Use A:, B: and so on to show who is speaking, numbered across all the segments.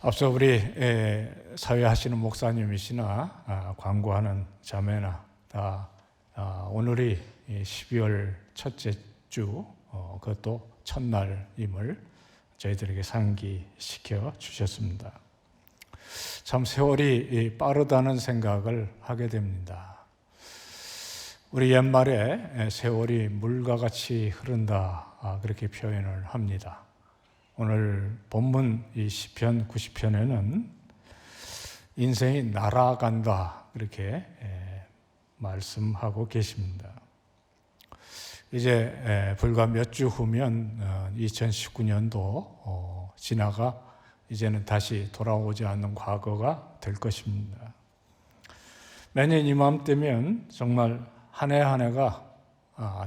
A: 앞서 우리 사회하시는 목사님이시나 광고하는 자매나 다 오늘이 12월 첫째 주 그것도 첫날임을 저희들에게 상기시켜 주셨습니다. 참 세월이 빠르다는 생각을 하게 됩니다. 우리 옛말에 세월이 물과 같이 흐른다 그렇게 표현을 합니다. 오늘 본문 이 시편 90편에는 인생이 날아간다 그렇게 말씀하고 계십니다. 이제 불과 몇 주 후면 2019년도 지나가 이제는 다시 돌아오지 않는 과거가 될 것입니다. 매년 이맘때면 정말 한 해 한 해가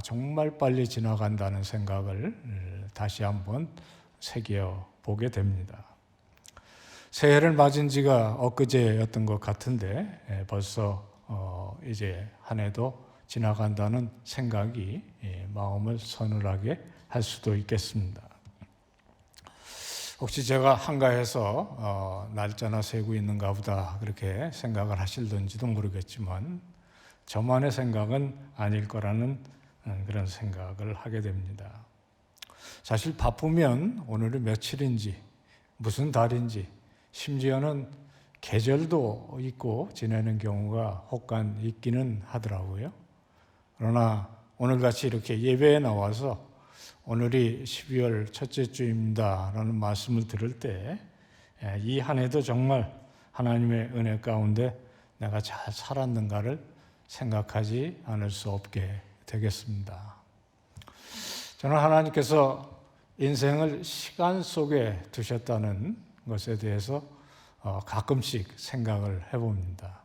A: 정말 빨리 지나간다는 생각을 다시 한번 새겨보게 됩니다. 새해를 맞은 지가 엊그제였던 것 같은데 벌써 이제 한 해도 지나간다는 생각이 마음을 서늘하게 할 수도 있겠습니다. 혹시 제가 한가해서 날짜나 세고 있는가 보다 그렇게 생각을 하실런지도 모르겠지만 저만의 생각은 아닐 거라는 그런 생각을 하게 됩니다. 사실 바쁘면 오늘이 며칠인지 무슨 달인지 심지어는 계절도 있고 지내는 경우가 혹간 있기는 하더라고요. 그러나 오늘같이 이렇게 예배에 나와서 오늘이 12월 첫째 주입니다 라는 말씀을 들을 때 이 한 해도 정말 하나님의 은혜 가운데 내가 잘 살았는가를 생각하지 않을 수 없게 되겠습니다. 저는 하나님께서 인생을 시간 속에 두셨다는 것에 대해서 가끔씩 생각을 해봅니다.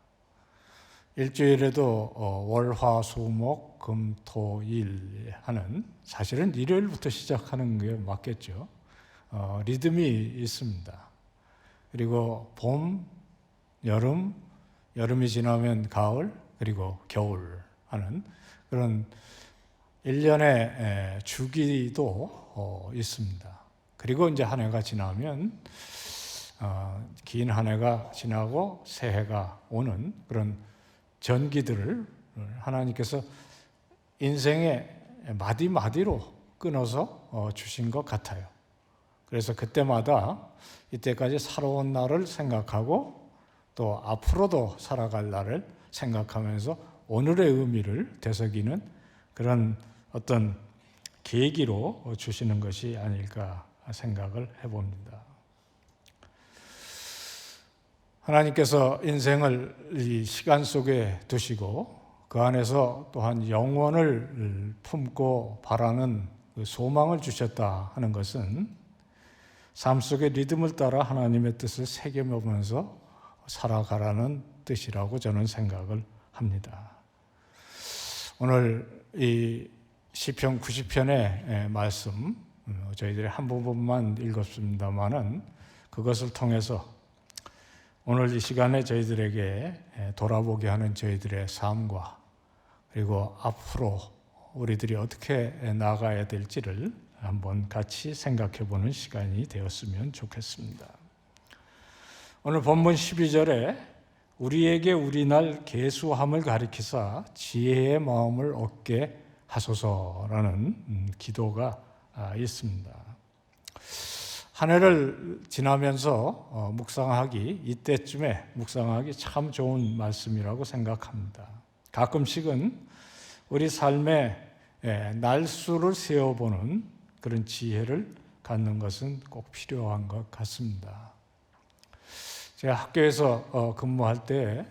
A: 일주일에도 월, 화, 수, 목, 금, 토, 일 하는 사실은 일요일부터 시작하는 게 맞겠죠. 리듬이 있습니다. 그리고 봄, 여름, 여름이 지나면 가을, 그리고 겨울 하는 그런 1년의 주기도 있습니다. 그리고 이제 한 해가 지나면 긴 한 해가 지나고 새해가 오는 그런 전기들을 하나님께서 인생의 마디마디로 끊어서 주신 것 같아요. 그래서 그때마다 이때까지 살아온 날을 생각하고 또 앞으로도 살아갈 날을 생각하면서 오늘의 의미를 되새기는 그런 어떤 계기로 주시는 것이 아닐까 생각을 해봅니다. 하나님께서 인생을 이 시간 속에 두시고 그 안에서 또한 영원을 품고 바라는 그 소망을 주셨다 하는 것은 삶 속의 리듬을 따라 하나님의 뜻을 새겨보면서 살아가라는 뜻이라고 저는 생각을 합니다. 오늘 이 시편 90편의 말씀 저희들이 한 부분만 읽었습니다마는 그것을 통해서 오늘 이 시간에 저희들에게 돌아보게 하는 저희들의 삶과 그리고 앞으로 우리들이 어떻게 나아가야 될지를 한번 같이 생각해 보는 시간이 되었으면 좋겠습니다. 오늘 본문 12절에 우리에게 우리날 계수함을 가리키사 지혜의 마음을 얻게 하소서라는 기도가 있습니다. 한 해를 지나면서 묵상하기, 이때쯤에 묵상하기 참 좋은 말씀이라고 생각합니다. 가끔씩은 우리 삶에 날수를 세어보는 그런 지혜를 갖는 것은 꼭 필요한 것 같습니다. 제가 학교에서 근무할 때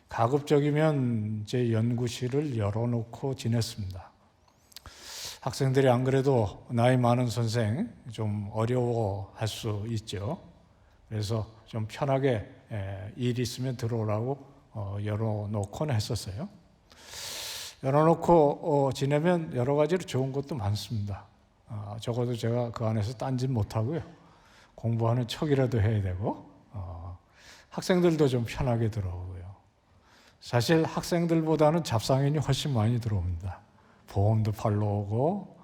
A: 가급적이면 제 연구실을 열어놓고 지냈습니다. 학생들이 안 그래도 나이 많은 선생 좀 어려워할 수 있죠. 그래서 좀 편하게 일 있으면 들어오라고 열어놓곤 했었어요. 열어놓고 지내면 여러 가지로 좋은 것도 많습니다. 적어도 제가 그 안에서 딴짓 못하고요. 공부하는 척이라도 해야 되고 학생들도 좀 편하게 들어오고요. 사실 학생들보다는 잡상인이 훨씬 많이 들어옵니다. 보험도 팔러 오고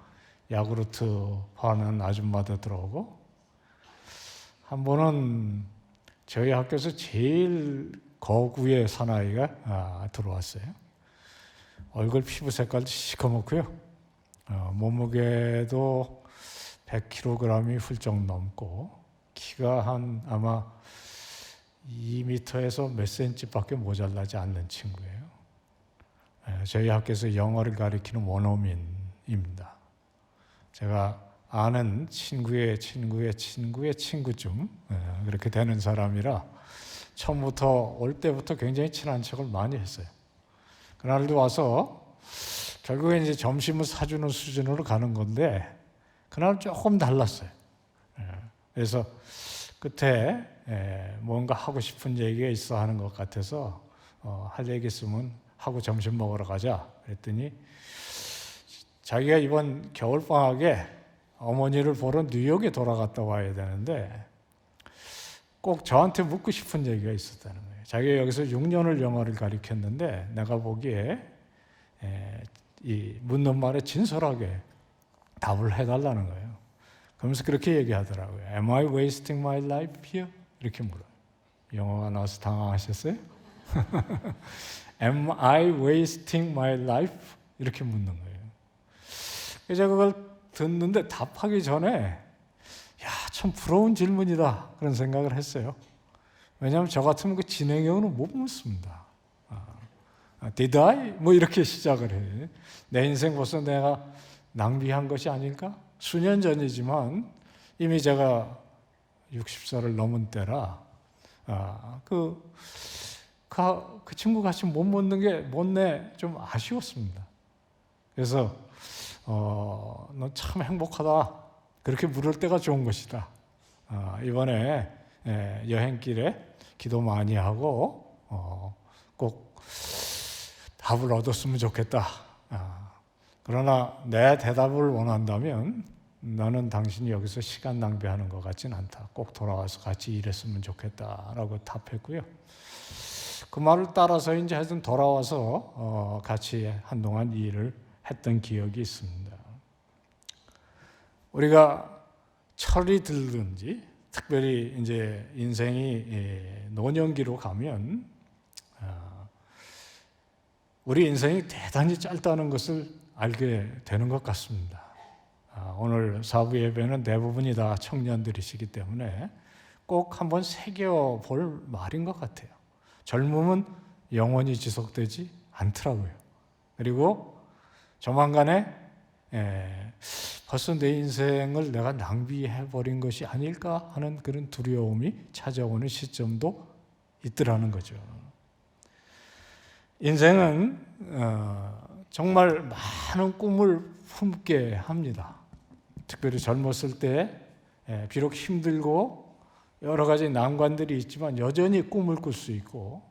A: 야구르트 파는 아줌마도 들어오고 한 번은 저희 학교에서 제일 거구의 사나이가 들어왔어요. 얼굴 피부 색깔도 시커멓고요. 몸무게도 100kg이 훌쩍 넘고 키가 한 아마 2m에서 몇 cm밖에 모자라지 않는 친구예요. 저희 학교에서 영어를 가리키는 원어민입니다. 제가 아는 친구의 친구의 친구의 친구쯤 그렇게 되는 사람이라 처음부터 올 때부터 굉장히 친한 척을 많이 했어요. 그날도 와서 결국에 이제 점심을 사주는 수준으로 가는 건데 그날 조금 달랐어요. 그래서 끝에 뭔가 하고 싶은 얘기가 있어 하는 것 같아서 할 얘기 있으면 하고 점심 먹으러 가자 그랬더니 자기가 이번 겨울방학에 어머니를 보러 뉴욕에 돌아갔다 와야 되는데 꼭 저한테 묻고 싶은 얘기가 있었다는 거예요. 자기가 여기서 6년을 영어를 가르쳤는데 내가 보기에 이 묻는 말에 진솔하게 답을 해달라는 거예요. 그러면서 그렇게 얘기하더라고요. Am I wasting my life here? 이렇게 물어요. 영어가 나와서 당황하셨어요? Am I wasting my life? 이렇게 묻는 거예요. 제가 그걸 듣는데 답하기 전에 참 부러운 질문이다 그런 생각을 했어요. 왜냐하면 저 같으면 그 진행형은 못 묻습니다. Did I? 뭐 이렇게 시작을 해. 내 인생 벌써 내가 낭비한 것이 아닐까? 수년 전이지만 이미 제가 60살을 넘은 때라 그 친구 같이 못 묻는 게 못내 좀 아쉬웠습니다. 그래서 너 참 행복하다 그렇게 물을 때가 좋은 것이다. 이번에 여행길에 기도 많이 하고 꼭 답을 얻었으면 좋겠다. 그러나 내 대답을 원한다면 나는 당신이 여기서 시간 낭비하는 것 같진 않다. 꼭 돌아와서 같이 일했으면 좋겠다라고 답했고요. 그 말을 따라서 이제 하여튼 돌아와서 같이 한동안 일을 했던 기억이 있습니다. 우리가 철이 들든지 특별히 이제 인생이 노년기로 가면 우리 인생이 대단히 짧다는 것을 알게 되는 것 같습니다. 오늘 사부 예배는 대부분이 다 청년들이시기 때문에 꼭 한번 새겨볼 말인 것 같아요. 젊음은 영원히 지속되지 않더라고요. 그리고 조만간에 벌써 내 인생을 내가 낭비해버린 것이 아닐까 하는 그런 두려움이 찾아오는 시점도 있더라는 거죠. 인생은 정말 많은 꿈을 품게 합니다. 특별히 젊었을 때 비록 힘들고 여러 가지 난관들이 있지만 여전히 꿈을 꿀 수 있고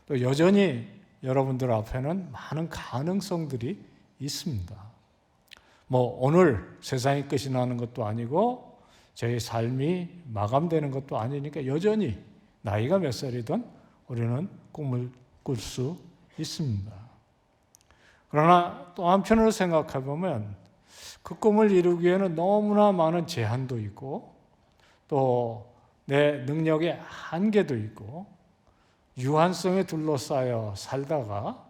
A: 또 여전히 여러분들 앞에는 많은 가능성들이 있습니다. 뭐 오늘 세상이 끝이 나는 것도 아니고 저희 삶이 마감되는 것도 아니니까 여전히 나이가 몇 살이든 우리는 꿈을 꿀 수 있습니다. 그러나 또 한편으로 생각해 보면 그 꿈을 이루기에는 너무나 많은 제한도 있고 또 내 능력의 한계도 있고 유한성에 둘러싸여 살다가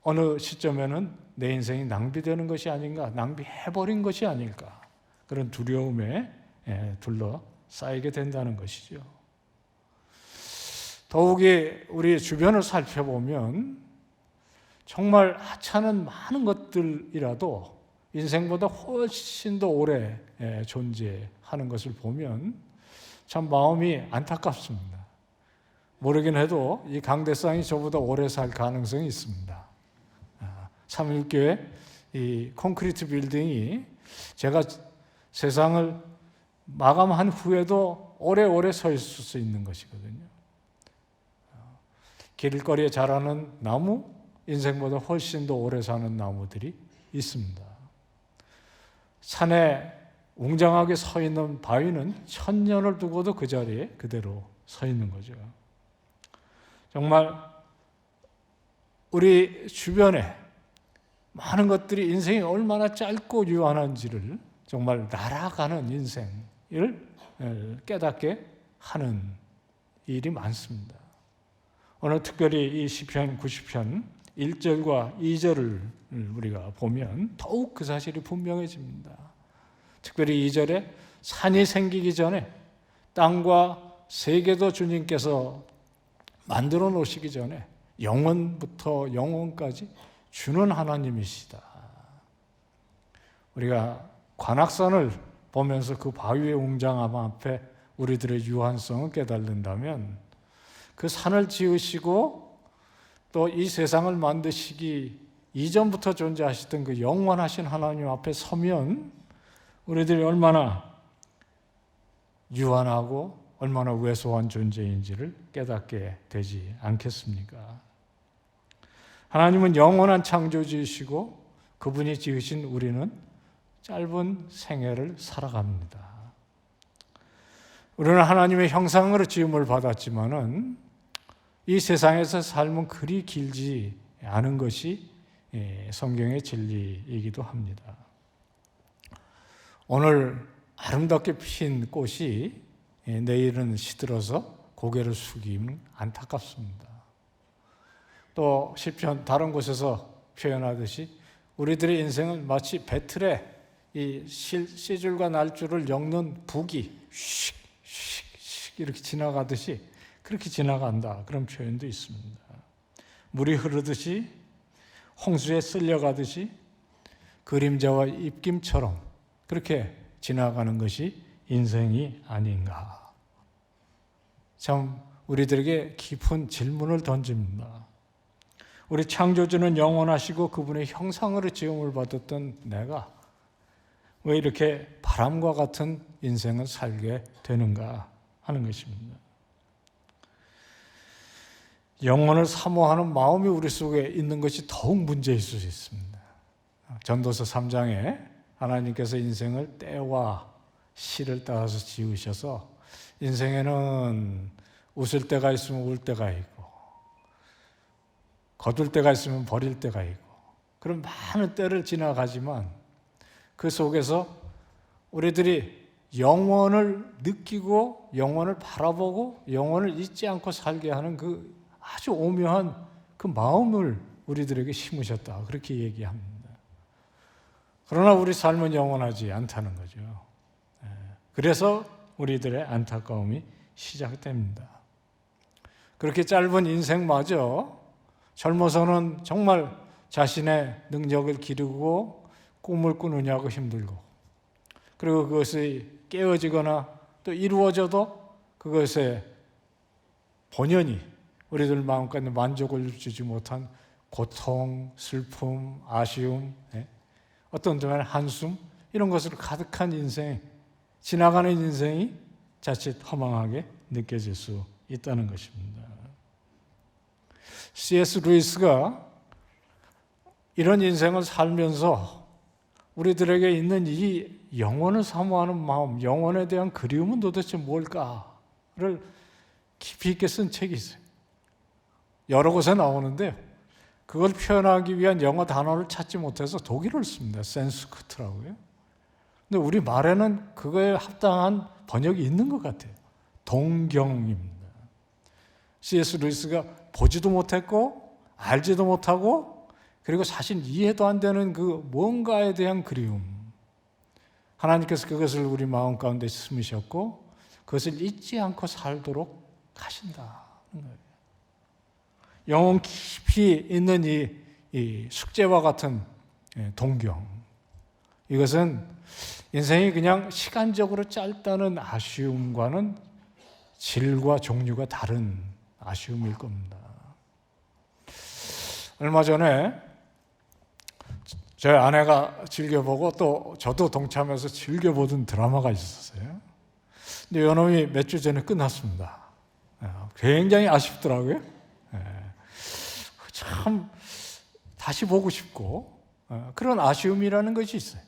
A: 어느 시점에는 내 인생이 낭비되는 것이 아닌가, 낭비해버린 것이 아닐까 그런 두려움에 둘러싸이게 된다는 것이죠. 더욱이 우리 주변을 살펴보면 정말 하찮은 많은 것들이라도 인생보다 훨씬 더 오래 존재하는 것을 보면 참 마음이 안타깝습니다. 모르긴 해도 이 강대상이 저보다 오래 살 가능성이 있습니다. 삼일교회 이 콘크리트 빌딩이 제가 세상을 마감한 후에도 오래오래 서 있을 수 있는 것이거든요. 길거리에 자라는 나무, 인생보다 훨씬 더 오래 사는 나무들이 있습니다. 산에 웅장하게 서 있는 바위는 1000년을 두고도 그 자리에 그대로 서 있는 거죠. 정말 우리 주변에 많은 것들이 인생이 얼마나 짧고 유한한지를 정말 날아가는 인생을 깨닫게 하는 일이 많습니다. 오늘 특별히 이 시편 90편 1절과 2절을 우리가 보면 더욱 그 사실이 분명해집니다. 특별히 2절에 산이 생기기 전에 땅과 세계도 주님께서 만들어 놓으시기 전에 영원부터 영원까지 주는 하나님이시다. 우리가 관악산을 보면서 그 바위의 웅장함 앞에 우리들의 유한성을 깨달는다면 그 산을 지으시고 또 이 세상을 만드시기 이전부터 존재하시던 그 영원하신 하나님 앞에 서면 우리들이 얼마나 유한하고 얼마나 왜소한 존재인지를 깨닫게 되지 않겠습니까? 하나님은 영원한 창조주이시고 그분이 지으신 우리는 짧은 생애를 살아갑니다. 우리는 하나님의 형상으로 지음을 받았지만은 이 세상에서 삶은 그리 길지 않은 것이 성경의 진리이기도 합니다. 오늘 아름답게 핀 꽃이 내일은 시들어서 고개를 숙이면 안타깝습니다. 또 시편 다른 곳에서 표현하듯이 우리들의 인생은 마치 배틀에 이 씨줄과 날줄을 엮는 북이 휙휙 이렇게 지나가듯이 그렇게 지나간다. 그런 표현도 있습니다. 물이 흐르듯이 홍수에 쓸려가듯이 그림자와 입김처럼 그렇게 지나가는 것이 인생이 아닌가. 참 우리들에게 깊은 질문을 던집니다. 우리 창조주는 영원하시고 그분의 형상으로 지음을 받았던 내가 왜 이렇게 바람과 같은 인생을 살게 되는가 하는 것입니다. 영혼을 사모하는 마음이 우리 속에 있는 것이 더욱 문제일 수 있습니다. 전도서 3장에 하나님께서 인생을 때와 시를 따라서 지으셔서 인생에는 웃을 때가 있으면 울 때가 있고 거둘 때가 있으면 버릴 때가 있고 그런 많은 때를 지나가지만 그 속에서 우리들이 영원을 느끼고 영원을 바라보고 영원을 잊지 않고 살게 하는 그 아주 오묘한 그 마음을 우리들에게 심으셨다. 그렇게 얘기합니다. 그러나 우리 삶은 영원하지 않다는 거죠. 그래서 우리들의 안타까움이 시작됩니다. 그렇게 짧은 인생마저 젊어서는 정말 자신의 능력을 기르고 꿈을 꾸느냐고 힘들고 그리고 그것이 깨어지거나 또 이루어져도 그것에 본연이 우리들 마음까지 만족을 주지 못한 고통, 슬픔, 아쉬움, 어떤 점에 한숨 이런 것으로 가득한 인생, 지나가는 인생이 자칫 허망하게 느껴질 수 있다는 것입니다. C.S. 루이스가 이런 인생을 살면서 우리들에게 있는 이 영혼을 사모하는 마음, 영혼에 대한 그리움은 도대체 뭘까를 깊이 있게 쓴 책이 있어요. 여러 곳에 나오는데 그걸 표현하기 위한 영어 단어를 찾지 못해서 독일어를 씁니다. 센스쿠트라고요. 근데 우리 말에는 그거에 합당한 번역이 있는 것 같아요. 동경입니다. C.S. 루이스가 보지도 못했고 알지도 못하고 그리고 사실 이해도 안 되는 그 뭔가에 대한 그리움. 하나님께서 그것을 우리 마음 가운데 심으셨고 그것을 잊지 않고 살도록 하신다는 거예요. 영혼 깊이 있는 이 숙제와 같은 동경. 이것은 인생이 그냥 시간적으로 짧다는 아쉬움과는 질과 종류가 다른 아쉬움일 겁니다. 얼마 전에 저희 아내가 즐겨보고 또 저도 동참해서 즐겨보던 드라마가 있었어요. 근데 이놈이 몇 주 전에 끝났습니다. 굉장히 아쉽더라고요. 참 다시 보고 싶고 그런 아쉬움이라는 것이 있어요.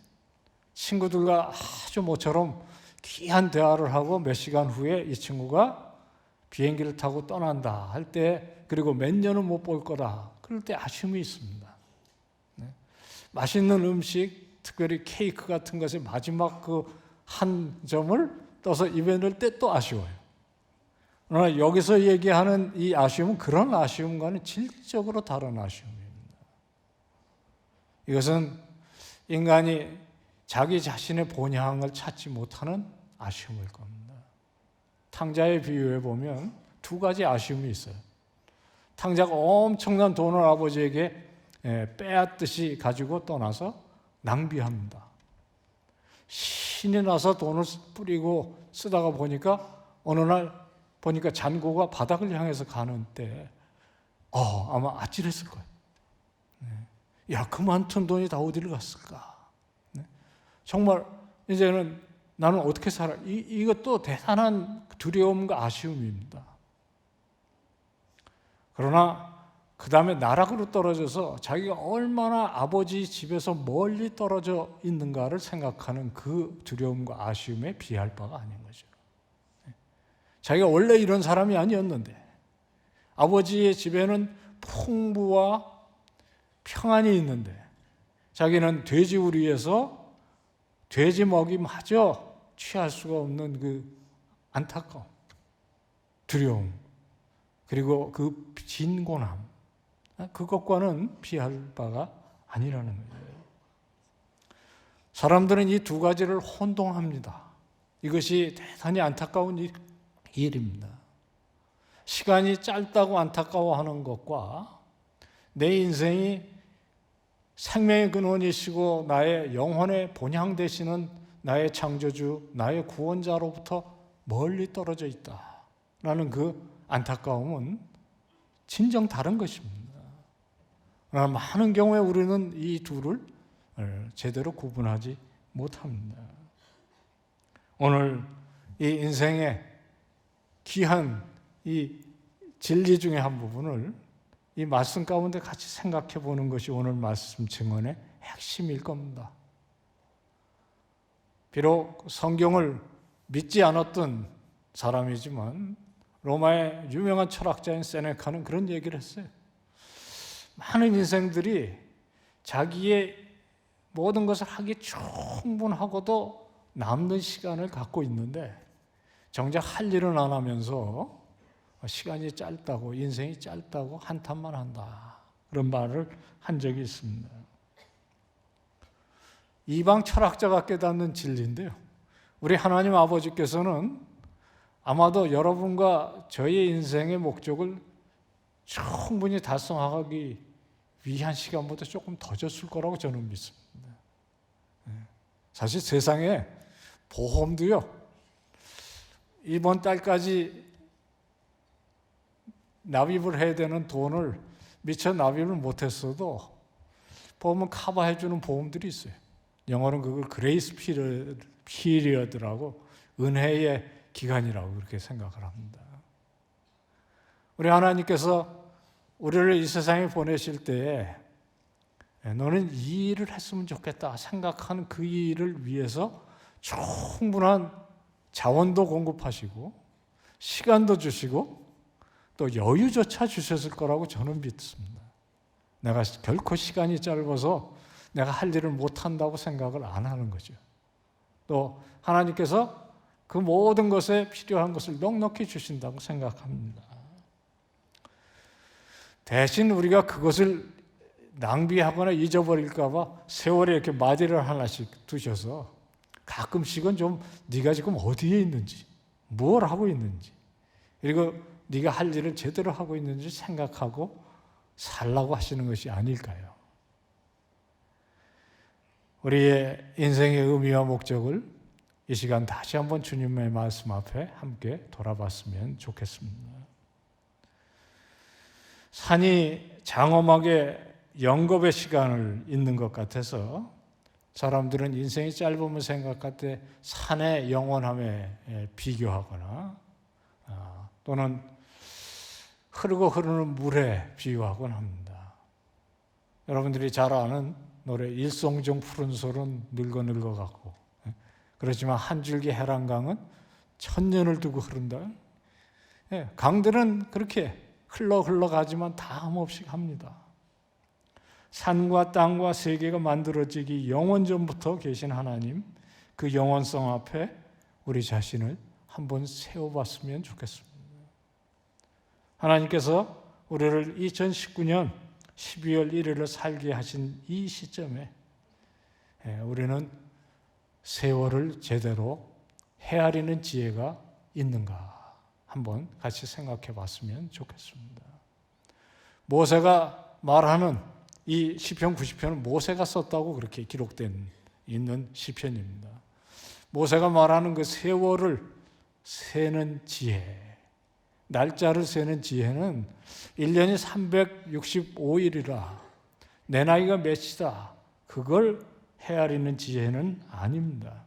A: 친구들과 아주 모처럼 귀한 대화를 하고 몇 시간 후에 이 친구가 비행기를 타고 떠난다 할 때 그리고 몇 년은 못 볼 거다 그럴 때 아쉬움이 있습니다. 맛있는 음식, 특별히 케이크 같은 것의 마지막 그 한 점을 떠서 입에 넣을 때 또 아쉬워요. 그러나 여기서 얘기하는 이 아쉬움은 그런 아쉬움과는 질적으로 다른 아쉬움입니다. 이것은 인간이 자기 자신의 본향을 찾지 못하는 아쉬움일 겁니다. 탕자의 비유에 보면 두 가지 아쉬움이 있어요. 탕자가 엄청난 돈을 아버지에게 빼앗듯이 가지고 떠나서 낭비합니다. 신이 나서 돈을 뿌리고 쓰다가 보니까 어느 날 보니까 잔고가 바닥을 향해서 가는 때 아마 아찔했을 거예요. 야, 그 많던 돈이 다 어디를 갔을까? 정말 이제는 나는 어떻게 살아? 이것도 대단한 두려움과 아쉬움입니다. 그러나 그 다음에 나락으로 떨어져서 자기가 얼마나 아버지 집에서 멀리 떨어져 있는가를 생각하는 그 두려움과 아쉬움에 비할 바가 아닌 거죠. 자기가 원래 이런 사람이 아니었는데 아버지의 집에는 풍부와 평안이 있는데 자기는 돼지우리에서 돼지 먹이마저 취할 수가 없는 그 안타까움, 두려움, 그리고 그 진곤함, 그것과는 비할 바가 아니라는 거예요. 사람들은 이 두 가지를 혼동합니다. 이것이 대단히 안타까운 일입니다. 시간이 짧다고 안타까워하는 것과 내 인생이 생명의 근원이시고 나의 영혼의 본향 되시는 나의 창조주, 나의 구원자로부터 멀리 떨어져 있다라는 그 안타까움은 진정 다른 것입니다. 그러나 많은 경우에 우리는 이 둘을 제대로 구분하지 못합니다. 오늘 이 인생의 귀한 이 진리 중에 한 부분을 이 말씀 가운데 같이 생각해 보는 것이 오늘 말씀 증언의 핵심일 겁니다. 비록 성경을 믿지 않았던 사람이지만 로마의 유명한 철학자인 세네카는 그런 얘기를 했어요. 많은 인생들이 자기의 모든 것을 하기 충분하고도 남는 시간을 갖고 있는데 정작 할 일은 안 하면서 시간이 짧다고, 인생이 짧다고 한탄만 한다. 그런 말을 한 적이 있습니다. 이방 철학자가 깨닫는 진리인데요. 우리 하나님 아버지께서는 아마도 여러분과 저의 인생의 목적을 충분히 달성하기 위한 시간보다 조금 더 줬을 거라고 저는 믿습니다. 사실 세상에 보험도요, 이번 달까지 납입을 해야 되는 돈을 미처 납입을 못했어도 보험은 커버해주는 보험들이 있어요. 영어는 그걸 그레이스 피리어드라고 은혜의 기간이라고 그렇게 생각을 합니다. 우리 하나님께서 우리를 이 세상에 보내실 때에 너는 이 일을 했으면 좋겠다 생각하는 그 일을 위해서 충분한 자원도 공급하시고 시간도 주시고 또 여유조차 주셨을 거라고 저는 믿습니다. 내가 결코 시간이 짧아서 내가 할 일을 못한다고 생각을 안 하는 거죠. 또 하나님께서 그 모든 것에 필요한 것을 넉넉히 주신다고 생각합니다. 대신 우리가 그것을 낭비하거나 잊어버릴까 봐 세월에 이렇게 마디를 하나씩 두셔서 가끔씩은 좀 네가 지금 어디에 있는지, 뭘 하고 있는지, 그리고 네가 할 일을 제대로 하고 있는지 생각하고 살라고 하시는 것이 아닐까요? 우리의 인생의 의미와 목적을 이 시간 다시 한번 주님의 말씀 앞에 함께 돌아봤으면 좋겠습니다. 산이 장엄하게 영겁의 시간을 잇는 것 같아서 사람들은 인생이 짧으면 생각할 때 산의 영원함에 비교하거나 또는 흐르고 흐르는 물에 비유하곤 합니다. 여러분들이 잘 아는 노래 일송중 푸른 솔은 늙어 갔고 그렇지만 한 줄기 해란강은 천년을 두고 흐른다. 강들은 그렇게 흘러가지만 다음 없이 갑니다. 산과 땅과 세계가 만들어지기 영원전부터 계신 하나님, 그 영원성 앞에 우리 자신을 한번 세워봤으면 좋겠습니다. 하나님께서 우리를 2019년 12월 1일을 살게 하신 이 시점에 우리는 세월을 제대로 헤아리는 지혜가 있는가 한번 같이 생각해 봤으면 좋겠습니다. 모세가 말하는 이 시편 90편은 모세가 썼다고 그렇게 기록된 있는 시편입니다. 모세가 말하는 그 세월을 세는 지혜, 날짜를 세는 지혜는 1년이 365일이라 내 나이가 몇이다 그걸 헤아리는 지혜는 아닙니다.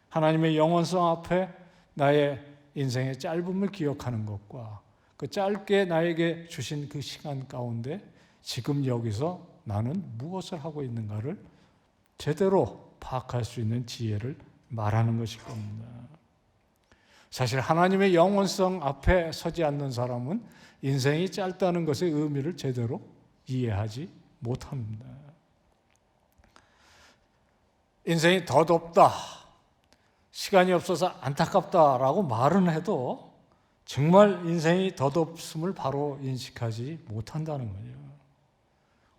A: 하나님의 영원성 앞에 나의 인생의 짧음을 기억하는 것과 그 짧게 나에게 주신 그 시간 가운데 지금 여기서 나는 무엇을 하고 있는가를 제대로 파악할 수 있는 지혜를 말하는 것일 겁니다. 사실 하나님의 영원성 앞에 서지 않는 사람은 인생이 짧다는 것의 의미를 제대로 이해하지 못합니다. 인생이 덧없다, 시간이 없어서 안타깝다라고 말은 해도 정말 인생이 덧없음을 바로 인식하지 못한다는 거죠.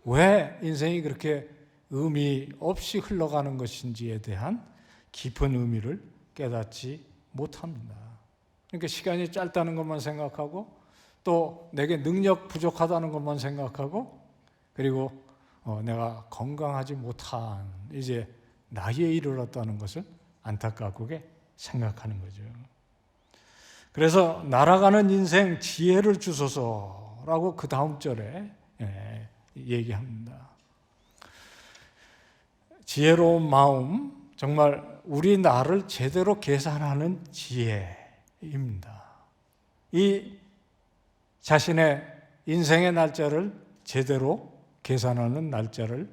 A: 왜 인생이 그렇게 의미 없이 흘러가는 것인지에 대한 깊은 의미를 깨닫지 못합니다. 그러니까 시간이 짧다는 것만 생각하고 또 내게 능력 부족하다는 것만 생각하고 그리고 내가 건강하지 못한 이제 나이에 이르렀다는 것을 안타깝게 생각하는 거죠. 그래서 날아가는 인생 지혜를 주소서라고 그 다음 절에 얘기합니다. 지혜로운 마음, 정말 우리 나를 제대로 계산하는 지혜입니다. 이 자신의 인생의 날짜를 제대로 계산하는 날짜를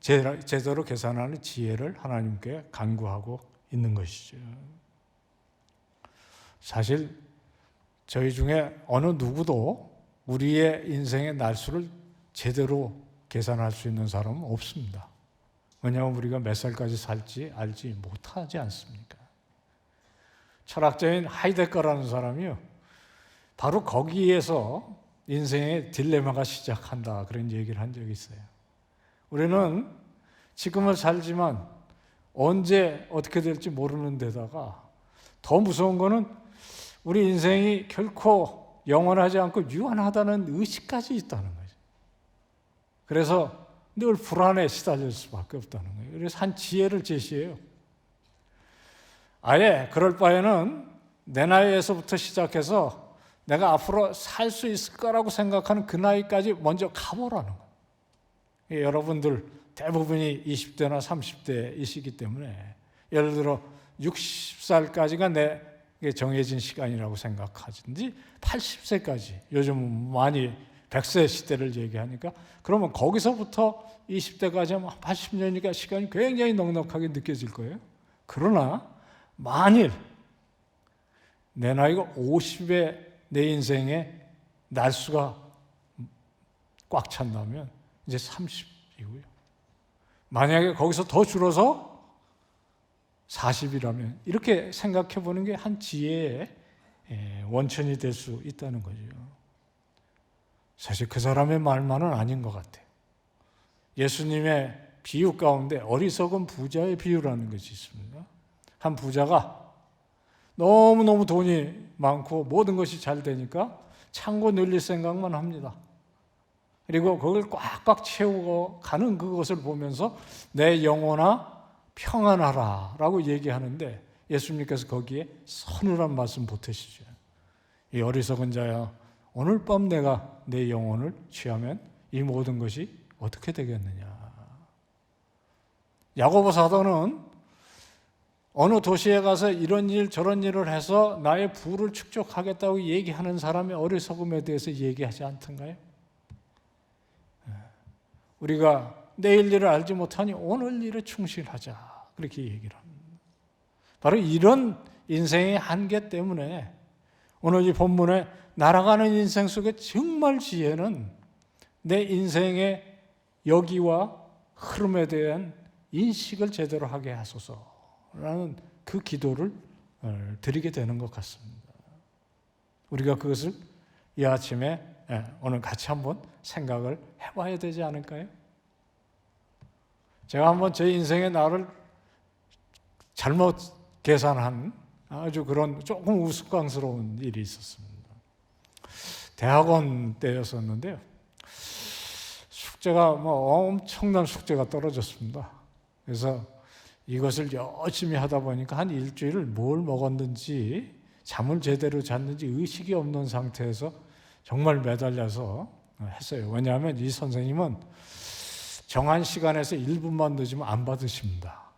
A: 제대로 계산하는 지혜를 하나님께 간구하고 있는 것이죠. 사실 저희 중에 어느 누구도 우리의 인생의 날수를 제대로 계산할 수 있는 사람은 없습니다. 왜냐하면 우리가 몇 살까지 살지 알지 못하지 않습니까? 철학자인 하이데거라는 사람이요, 바로 거기에서 인생의 딜레마가 시작한다 그런 얘기를 한 적이 있어요. 우리는 지금을 살지만 언제 어떻게 될지 모르는 데다가 더 무서운 거는 우리 인생이 결코 영원하지 않고 유한하다는 의식까지 있다는 거죠. 그래서 늘 불안에 시달릴 수밖에 없다는 거예요. 그래서 한 지혜를 제시해요. 아예 그럴 바에는 내 나이에서부터 시작해서 내가 앞으로 살 수 있을 거라고 생각하는 그 나이까지 먼저 가보라는 거예요. 여러분들 대부분이 20대나 30대이시기 때문에 예를 들어 60살까지가 내 정해진 시간이라고 생각하든지 80세까지, 요즘은 많이 100세 시대를 얘기하니까 그러면 거기서부터 20대까지 하면 80년이니까 시간이 굉장히 넉넉하게 느껴질 거예요. 그러나 만일 내 나이가 50에 내 인생의 날수가 꽉 찬다면 이제 30이고요. 만약에 거기서 더 줄어서 40이라면 이렇게 생각해 보는 게 한 지혜의 원천이 될 수 있다는 거죠. 사실 그 사람의 말만은 아닌 것 같아요. 예수님의 비유 가운데 어리석은 부자의 비유라는 것이 있습니다. 한 부자가 너무너무 돈이 많고 모든 것이 잘 되니까 창고 늘릴 생각만 합니다. 그리고 그걸 꽉꽉 채우고 가는 그것을 보면서 내 영혼아 평안하라 라고 얘기하는데 예수님께서 거기에 서늘한 말씀 보태시죠. 이 어리석은 자야, 오늘 밤 내가 내 영혼을 취하면 이 모든 것이 어떻게 되겠느냐. 야고보 사도는 어느 도시에 가서 이런 일 저런 일을 해서 나의 부를 축적하겠다고 얘기하는 사람의 어리석음에 대해서 얘기하지 않던가요? 우리가 내일 일을 알지 못하니 오늘 일에 충실하자 그렇게 얘기를 합니다. 바로 이런 인생의 한계 때문에 오늘 이 본문에 날아가는 인생 속에 정말 지혜는 내 인생의 여기와 흐름에 대한 인식을 제대로 하게 하소서라는 그 기도를 드리게 되는 것 같습니다. 우리가 그것을 이 아침에 오늘 같이 한번 생각을 해봐야 되지 않을까요? 제가 한번 제 인생의 나를 잘못 계산한 아주 그런 조금 우스꽝스러운 일이 있었습니다. 대학원 때였었는데요. 숙제가 엄청난 숙제가 떨어졌습니다. 그래서 이것을 열심히 하다 보니까 한 일주일을 뭘 먹었는지 잠을 제대로 잤는지 의식이 없는 상태에서 정말 매달려서 했어요. 왜냐하면 이 선생님은 정한 시간에서 1분만 늦으면 안 받으십니다.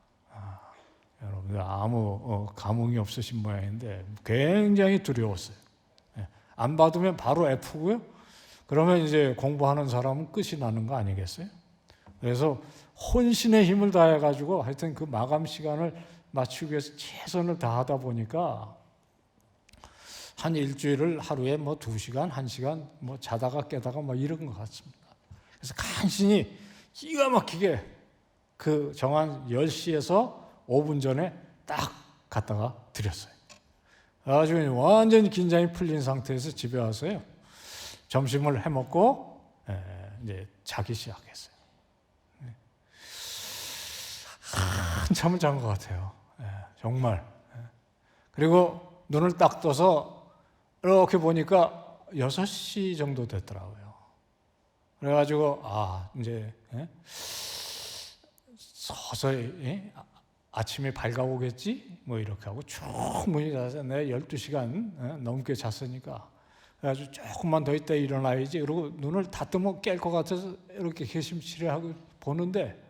A: 여러분들 아무 감흥이 없으신 모양인데 굉장히 두려웠어요. 안 받으면 바로 F고요. 그러면 이제 공부하는 사람은 끝이 나는 거 아니겠어요? 그래서 혼신의 힘을 다해가지고 하여튼 그 마감 시간을 맞추기 위해서 최선을 다하다 보니까 한 일주일을 하루에 2시간, 1시간 자다가 깨다가 이런 것 같습니다. 그래서 간신히 기가 막히게 그 정한 10시에서 5분 전에 딱 갖다가 드렸어요. 그래가지고 완전히 긴장이 풀린 상태에서 집에 와서요. 점심을 해먹고 이제 자기 시작했어요. 한참을 잔 것 같아요. 정말. 그리고 눈을 딱 떠서 이렇게 보니까 6시 정도 됐더라고요. 그래가지고 이제 서서히 아침에 밝아오겠지? 이렇게 하고 충분히 자서 내가 12시간 넘게 잤으니까 그래가지고 조금만 더 있다 일어나야지. 그리고 눈을 다 뜨면 깰 것 같아서 이렇게 개심치레하고 보는데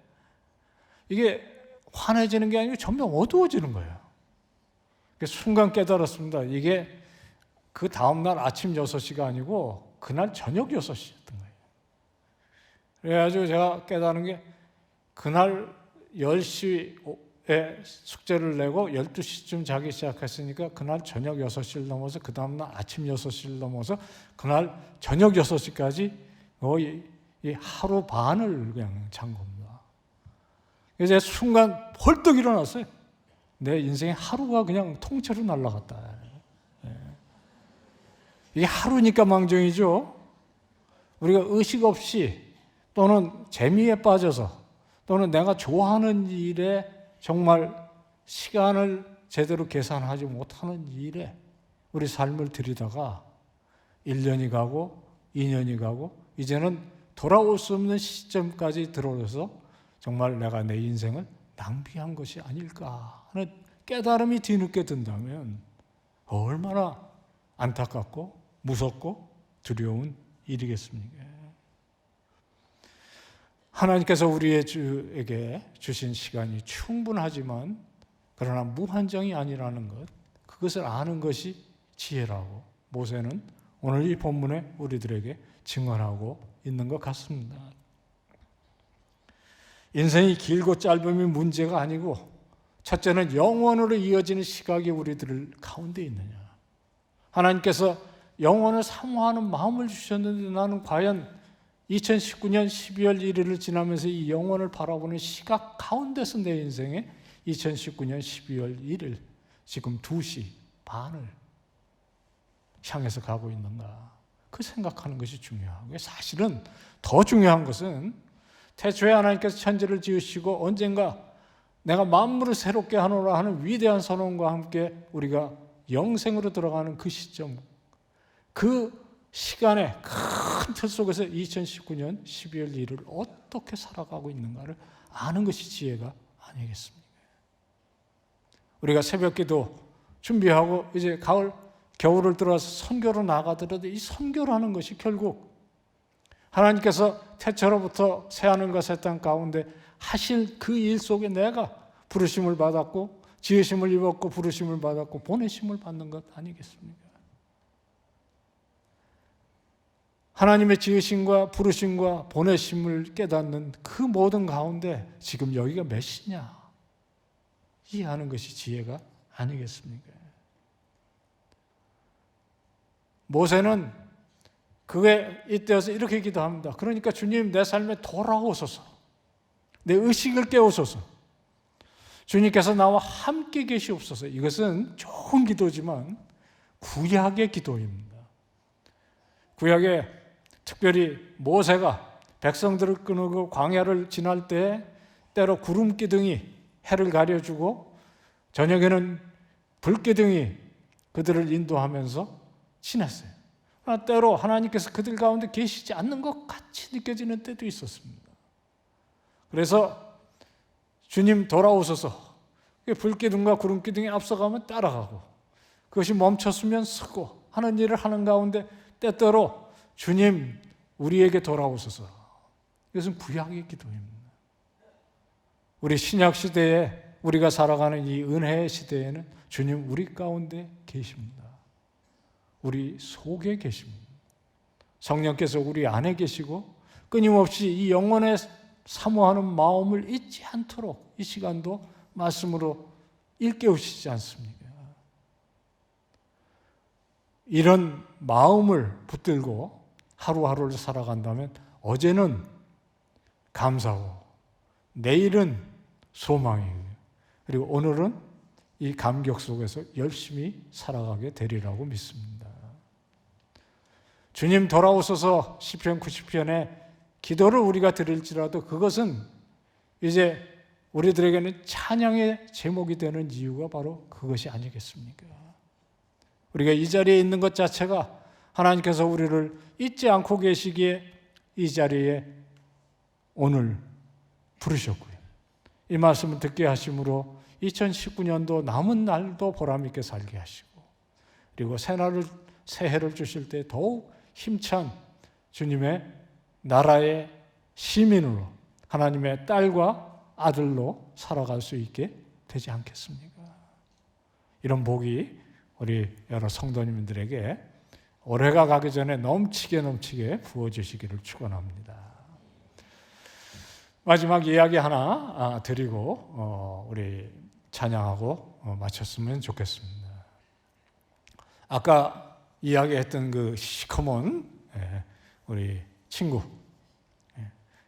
A: 이게 환해지는 게 아니고 점점 어두워지는 거예요. 순간 깨달았습니다. 이게 그 다음날 아침 6시가 아니고 그날 저녁 6시였던 거예요. 그래가지고 제가 깨달은 게 그날 10시에 숙제를 내고 12시쯤 자기 시작했으니까 그날 저녁 6시를 넘어서 그 다음날 아침 6시를 넘어서 그날 저녁 6시까지 거의 하루 반을 그냥 잔 겁니다. 그래서 순간 헐떡 일어났어요. 내 인생의 하루가 그냥 통째로 날아갔다. 이게 하루니까 망정이죠. 우리가 의식 없이 또는 재미에 빠져서 또는 내가 좋아하는 일에 정말 시간을 제대로 계산하지 못하는 일에 우리 삶을 들이다가 1년이 가고 2년이 가고 이제는 돌아올 수 없는 시점까지 들어오셔서 정말 내가 내 인생을 낭비한 것이 아닐까 하는 깨달음이 뒤늦게 든다면 얼마나 안타깝고 무섭고 두려운 일이겠습니까? 하나님께서 우리에게 주신 시간이 충분하지만 그러나 무한정이 아니라는 것, 그것을 아는 것이 지혜라고 모세는 오늘 이 본문에 우리들에게 증언하고 있는 것 같습니다. 인생이 길고 짧음이 문제가 아니고 첫째는 영원으로 이어지는 시각이 우리들 가운데 있느냐. 하나님께서 영원을 사모하는 마음을 주셨는데 나는 과연 2019년 12월 1일을 지나면서 이 영원을 바라보는 시각 가운데서 내 인생에 2019년 12월 1일 지금 2시 반을 향해서 가고 있는가. 그 생각하는 것이 중요하고요. 사실은 더 중요한 것은 태초에 하나님께서 천지를 지으시고 언젠가 내가 만물을 새롭게 하노라 하는 위대한 선언과 함께 우리가 영생으로 들어가는 그 시점, 그 시간의 큰 틀 속에서 2019년 12월 1일을 어떻게 살아가고 있는가를 아는 것이 지혜가 아니겠습니까? 우리가 새벽기도 준비하고 이제 겨울을 들어서 선교로 나가더라도 이 선교라는 것이 결국 하나님께서 태초로부터 새하늘과 새 땅 가운데 하실 그 일 속에 내가 부르심을 받았고 지으심을 입었고 부르심을 받았고 보내심을 받는 것 아니겠습니까? 하나님의 지으심과 부르심과 보내심을 깨닫는 그 모든 가운데 지금 여기가 몇 시냐 이해하는 것이 지혜가 아니겠습니까? 모세는 그게 이때여서 이렇게 기도합니다. 그러니까 주님 내 삶에 돌아오소서. 내 의식을 깨우소서. 주님께서 나와 함께 계시옵소서. 이것은 좋은 기도지만 구약의 기도입니다. 구약에 특별히 모세가 백성들을 끊고 광야를 지날 때 때로 구름 기둥이 해를 가려주고 저녁에는 불 기둥이 그들을 인도하면서 지냈어요. 때로 하나님께서 그들 가운데 계시지 않는 것 같이 느껴지는 때도 있었습니다. 그래서 주님 돌아오소서, 불기둥과 구름기둥이 앞서가면 따라가고 그것이 멈췄으면 서고 하는 일을 하는 가운데 때때로 주님 우리에게 돌아오소서, 이것은 구약의 기도입니다. 우리 신약 시대에 우리가 살아가는 이 은혜의 시대에는 주님 우리 가운데 계십니다. 우리 속에 계십니다. 성령께서 우리 안에 계시고 끊임없이 이 영혼의 사모하는 마음을 잊지 않도록 이 시간도 말씀으로 일깨우시지 않습니까? 이런 마음을 붙들고 하루하루를 살아간다면 어제는 감사고 내일은 소망이에요. 그리고 오늘은 이 감격 속에서 열심히 살아가게 되리라고 믿습니다. 주님 돌아오소서 시편 90편에 기도를 우리가 드릴지라도 그것은 이제 우리들에게는 찬양의 제목이 되는 이유가 바로 그것이 아니겠습니까? 우리가 이 자리에 있는 것 자체가 하나님께서 우리를 잊지 않고 계시기에 이 자리에 오늘 부르셨고요. 이 말씀을 듣게 하심으로 2019년도 남은 날도 보람있게 살게 하시고 그리고 새해를 주실 때 더욱 힘찬 주님의 나라의 시민으로 하나님의 딸과 아들로 살아갈 수 있게 되지 않겠습니까? 이런 복이 우리 여러 성도님들에게 올해가 가기 전에 넘치게 부어주시기를 축원합니다. 마지막 이야기 하나 드리고 우리 찬양하고 마쳤으면 좋겠습니다. 아까 이야기했던 그 시커먼 우리 친구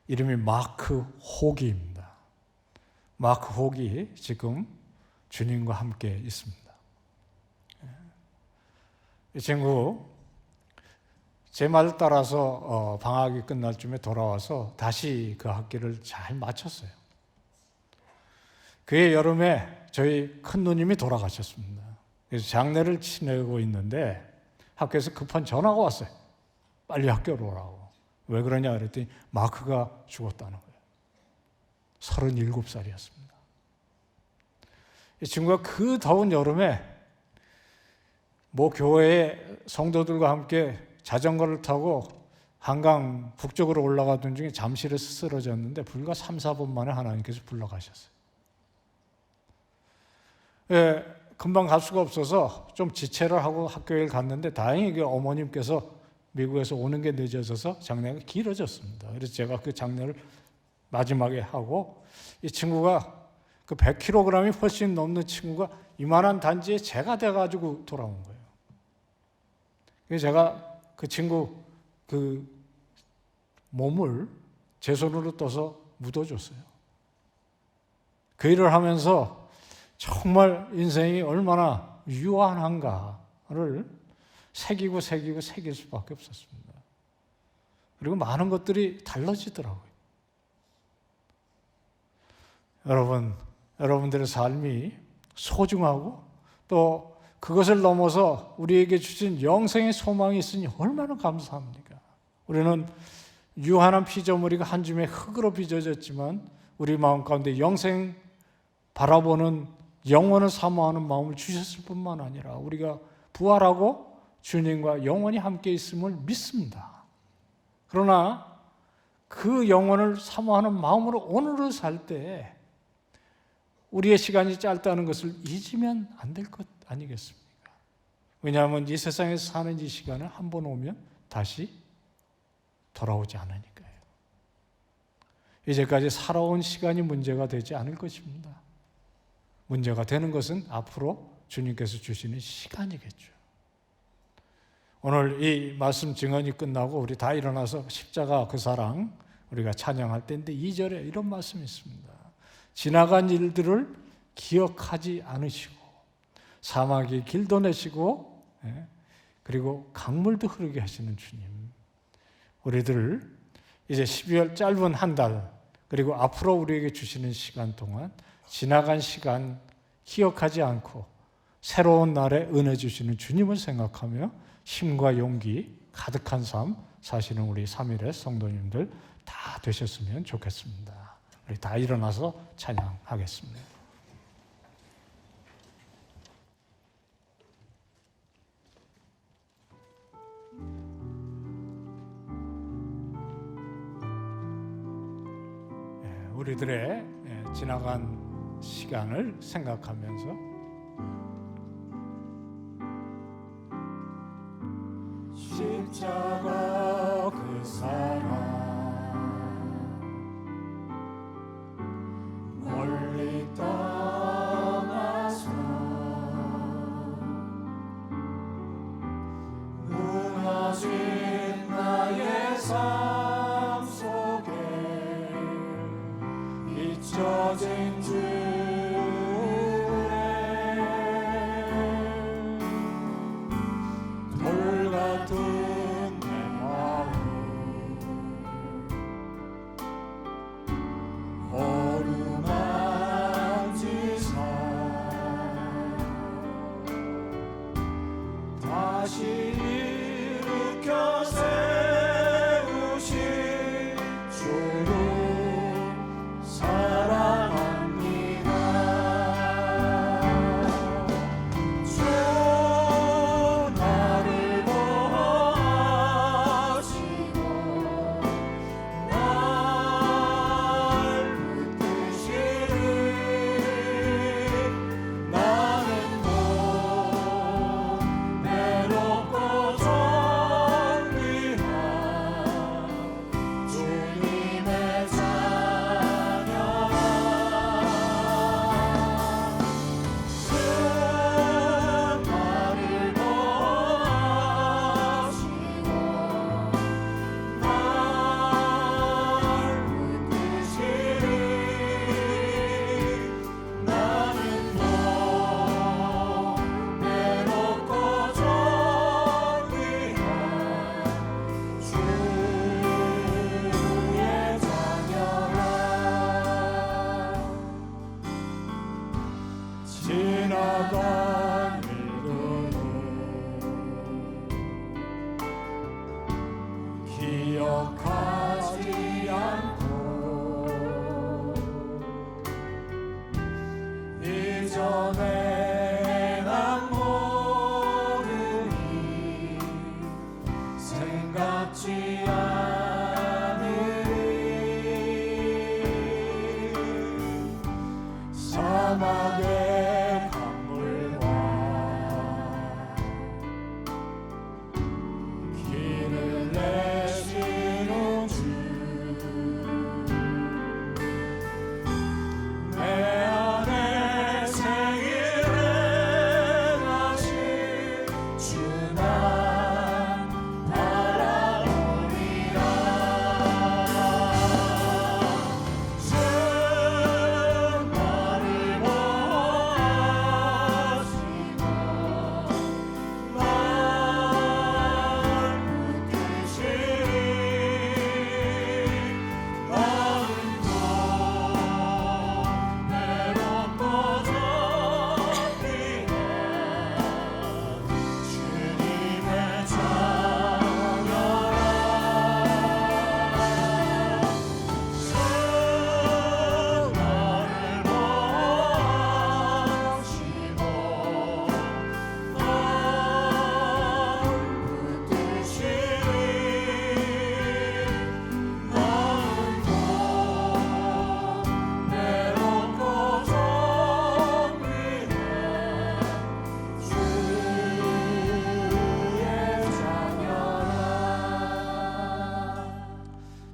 A: 이름이 마크 호기입니다. 마크 호기 지금 주님과 함께 있습니다. 이 친구 제 말을 따라서 방학이 끝날 쯤에 돌아와서 다시 그 학기를 잘 마쳤어요. 그해 여름에 저희 큰 누님이 돌아가셨습니다. 그래서 장례를 치르고 있는데 학교에서 급한 전화가 왔어요. 빨리 학교로 오라고. 왜 그러냐 그랬더니 마크가 죽었다는 거예요. 37살이었습니다. 이 친구가 그 더운 여름에 뭐 교회의 성도들과 함께 자전거를 타고 한강 북쪽으로 올라가던 중에 잠실에서 쓰러졌는데 불과 3, 4분 만에 하나님께서 불러가셨어요. 금방 갈 수가 없어서 좀 지체를 하고 학교에 갔는데 다행히 그 어머님께서 미국에서 오는 게 늦어져서 장례가 길어졌습니다. 그래서 제가 그 장례를 마지막에 하고 이 친구가 그 100kg이 훨씬 넘는 친구가 이만한 단지에 재가 돼가지고 돌아온 거예요. 그래서 제가 그 친구 그 몸을 제 손으로 떠서 묻어줬어요. 그 일을 하면서 정말 인생이 얼마나 유한한가를 새길 수밖에 없었습니다. 그리고 많은 것들이 달라지더라고요. 여러분들의 삶이 소중하고 또 그것을 넘어서 우리에게 주신 영생의 소망이 있으니 얼마나 감사합니까? 우리는 유한한 피조물이가 한 줌의 흙으로 빚어졌지만 우리 마음 가운데 영생 바라보는 영원을 사모하는 마음을 주셨을 뿐만 아니라 우리가 부활하고 주님과 영원히 함께 있음을 믿습니다. 그러나 그 영원을 사모하는 마음으로 오늘을 살 때 우리의 시간이 짧다는 것을 잊으면 안 될 것 아니겠습니까? 왜냐하면 이 세상에서 사는 이 시간을 한 번 오면 다시 돌아오지 않으니까요. 이제까지 살아온 시간이 문제가 되지 않을 것입니다. 문제가 되는 것은 앞으로 주님께서 주시는 시간이겠죠. 오늘 이 말씀 증언이 끝나고 우리 다 일어나서 십자가 그 사랑 우리가 찬양할 때인데 2절에 이런 말씀이 있습니다. 지나간 일들을 기억하지 않으시고 사막에 길도 내시고 그리고 강물도 흐르게 하시는 주님. 우리들 이제 12월 짧은 한 달, 그리고 앞으로 우리에게 주시는 시간 동안 지나간 시간 기억하지 않고 새로운 날에 은혜 주시는 주님을 생각하며 힘과 용기 가득한 삶 사시는 우리 3일의 성도님들 다 되셨으면 좋겠습니다. 우리 다 일어나서 찬양하겠습니다. 우리들의 지나간 시간을 생각하면서 십자가 그 사랑 멀리 떠나서 무너진 나의 삶 속에 잊혀진 주의 돌 같은 내 마음 어루만지사 다시 일으켜 세우신 주를 지나간 일들을 기억하지 않고 이전에 난 모르니 생각지 않으리 사막에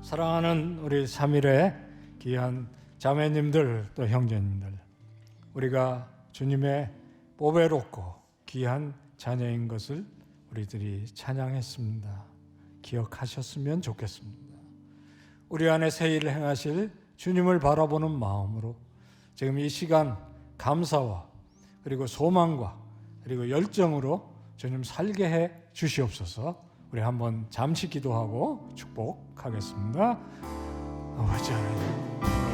A: 사랑하는 우리 3일의 귀한 자매님들 또 형제님들, 우리가 주님의 보배롭고 귀한 자녀인 것을 우리들이 찬양했습니다. 기억하셨으면 좋겠습니다. 우리 안에 새 일을 행하실 주님을 바라보는 마음으로 지금 이 시간 감사와 그리고 소망과 그리고 열정으로 주님 살게 해 주시옵소서. 우리 한번 잠시 기도하고 축복하겠습니다. 아버지 하나님,